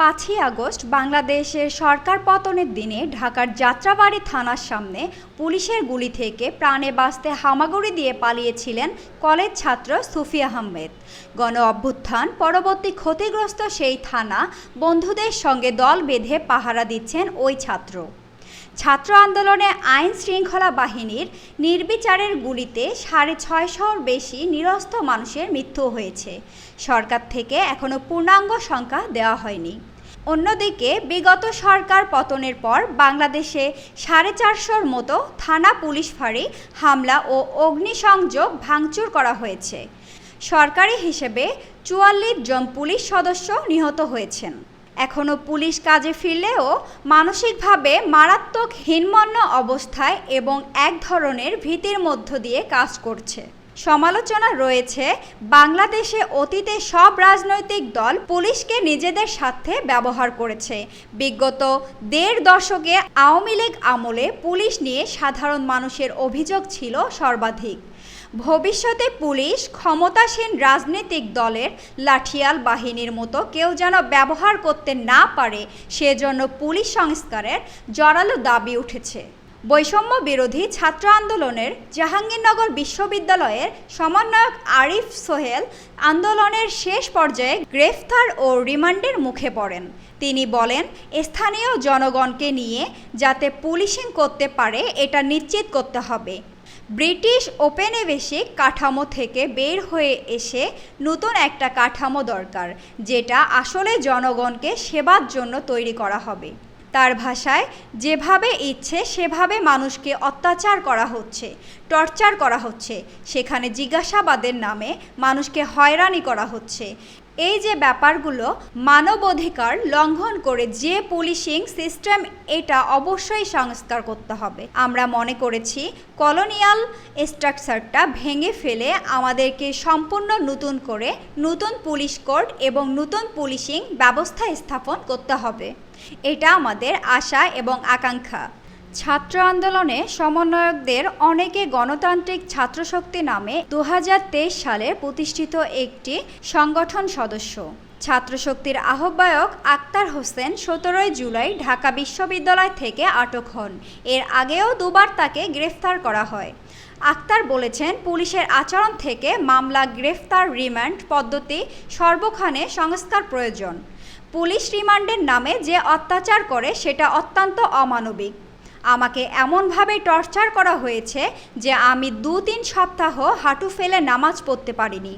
5ই August বাংলাদেশের সরকার পতনের দিনে ঢাকার যাত্রাবাড়ী থানার সামনে পুলিশের গুলি থেকে প্রাণে বাঁচতে হামাগুড়ি দিয়ে পালিয়েছিলেন কলেজ ছাত্র সুফি আহমেদ। গণ অভ্যুত্থান পরবর্তী ক্ষতিগ্রস্ত সেই থানা বন্ধুদের সঙ্গে দল বেঁধে পাহারা দিচ্ছেন ওই ছাত্র আন্দোলনে আইন শৃঙ্খলা বাহিনীর নির্বিচারের গুলিতে 650-র বেশি নিরস্ত্র মানুষের মৃত্যু হয়েছে। সরকার থেকে এখনও পূর্ণাঙ্গ সংখ্যা দেওয়া হয়নি। অন্যদিকে বিগত সরকার পতনের পর বাংলাদেশে 450-র মতো থানা পুলিশ ফাঁড়ি হামলা ও অগ্নিসংযোগ ভাঙচুর করা হয়েছে। সরকারি হিসেবে 44 জন পুলিশ সদস্য নিহত হয়েছেন। এখনও পুলিশ কাজে ফিরলেও মানসিকভাবে মারাত্মক হীনমন্য অবস্থায় এবং এক ধরনের ভীতির মধ্য দিয়ে কাজ করছে। সমালোচনা রয়েছে বাংলাদেশে অতীতে সব রাজনৈতিক দল পুলিশকে নিজেদের স্বার্থে ব্যবহার করেছে। বিগত 1.5 দশকে আওয়ামী লীগ আমলে পুলিশ নিয়ে সাধারণ মানুষের অভিযোগ ছিল সর্বাধিক। ভবিষ্যতে পুলিশ ক্ষমতাসীন রাজনৈতিক দলের লাঠিয়াল বাহিনীর মতো কেউ যেন ব্যবহার করতে না পারে, সেজন্য পুলিশ সংস্কারের জোরালো দাবি উঠেছে। বৈষম্য বিরোধী ছাত্র আন্দোলনের জাহাঙ্গীরনগর বিশ্ববিদ্যালয়ের সমন্বয়ক আরিফ সোহেল আন্দোলনের শেষ পর্যায়ে গ্রেফতার ও রিমান্ডের মুখে পড়েন। তিনি বলেন, স্থানীয় জনগণকে নিয়ে যাতে পুলিশিং করতে পারে এটা নিশ্চিত করতে হবে। ব্রিটিশ ঔপনিবেশিক কাঠামো থেকে বের হয়ে এসে নতুন একটা কাঠামো দরকার, যেটা আসলে জনগণকে সেবার জন্য তৈরি করা হবে। তার ভাষায়, যেভাবে ইচ্ছে সেভাবে মানুষকে অত্যাচার করা হচ্ছে, টর্চার করা হচ্ছে, সেখানে জিজ্ঞাসাবাদের নামে মানুষকে হয়রানি করা হচ্ছে। এই যে ব্যাপারগুলো মানবাধিকার লঙ্ঘন করে যে পুলিশিং সিস্টেম, এটা অবশ্যই সংস্কার করতে হবে। আমরা মনে করেছি কলোনিয়াল স্ট্রাকচারটা ভেঙে ফেলে আমাদেরকে সম্পূর্ণ নতুন করে নতুন পুলিশ কোড এবং নতুন পুলিশিং ব্যবস্থা স্থাপন করতে হবে। এটা আমাদের আশা এবং আকাঙ্ক্ষা। ছাত্র আন্দোলনে সমন্বয়কদের অনেকে গণতান্ত্রিক ছাত্রশক্তি নামে 2023 সালে প্রতিষ্ঠিত একটি সংগঠন সদস্য। ছাত্রশক্তির আহ্বায়ক আক্তার হোসেন 17 জুলাই ঢাকা বিশ্ববিদ্যালয় থেকে আটক হন। এর আগেও দুবার তাকে গ্রেফতার করা হয়। আক্তার বলেছেন, পুলিশের আচরণ থেকে মামলা, গ্রেফতার, রিমান্ড পদ্ধতি সর্বখানে সংস্কার প্রয়োজন। পুলিশ রিমান্ডের নামে যে অত্যাচার করে সেটা অত্যন্ত অমানবিক। আমাকে এমনভাবে টর্চার করা হয়েছে যে আমি 2-3 সপ্তাহ হাঁটু ফেলে নামাজ পড়তে পারিনি।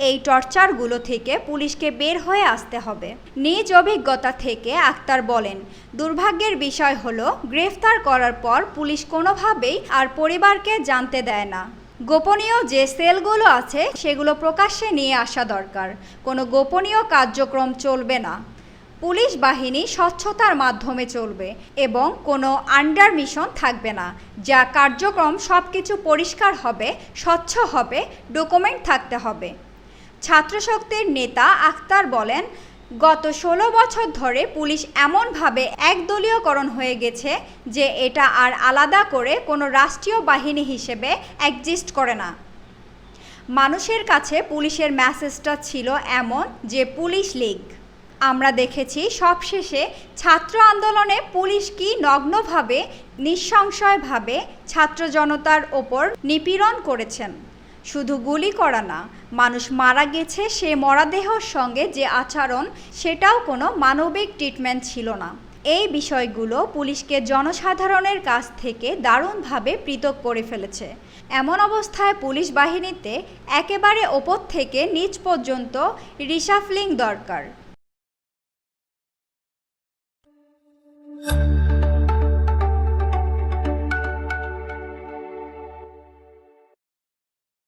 এই টর্চারগুলো থেকে পুলিশকে বের হয়ে আসতে হবে। নিজ অভিজ্ঞতা থেকে আক্তার বলেন, দুর্ভাগ্যের বিষয় হলো গ্রেফতার করার পর পুলিশ কোনোভাবেই আর পরিবারকে জানতে দেয় না। গোপনীয় যে সেলগুলো আছে সেগুলো প্রকাশ্যে নিয়ে আসা দরকার। কোনো গোপনীয় কার্যক্রম চলবে না। পুলিশ বাহিনী স্বচ্ছতার মাধ্যমে চলবে এবং কোনো আন্ডার মিশন থাকবে না। যা কার্যক্রম সব কিছু পরিষ্কার হবে, স্বচ্ছ হবে, ডকুমেন্ট থাকতে হবে। ছাত্রশক্তির নেতা আক্তার বলেন, গত 16 বছর ধরে পুলিশ এমনভাবে একদলীয়করণ হয়ে গেছে যে এটা আর আলাদা করে কোনো রাষ্ট্রীয় বাহিনী হিসেবে এক্সিস্ট করে না। মানুষের কাছে পুলিশের মেসেজটা ছিল এমন যে পুলিশ লীগ। আমরা দেখেছি সবশেষে ছাত্র আন্দোলনে পুলিশ কি নগ্নভাবে, নিঃসংশয়ভাবে ছাত্র জনতার ওপর নিপীড়ন করেছেন। শুধু গুলি করা না, মানুষ মারা গেছে, সে মরাদেহর সঙ্গে যে আচরণ, সেটাও কোনো মানবিক ট্রিটমেন্ট ছিল না। এই বিষয়গুলো পুলিশকে জনসাধারণের কাছ থেকে দারুণভাবে পৃথক করে ফেলেছে। এমন অবস্থায় পুলিশ বাহিনীতে একেবারে ওপর থেকে নিচ পর্যন্ত রিশাফলিং দরকার।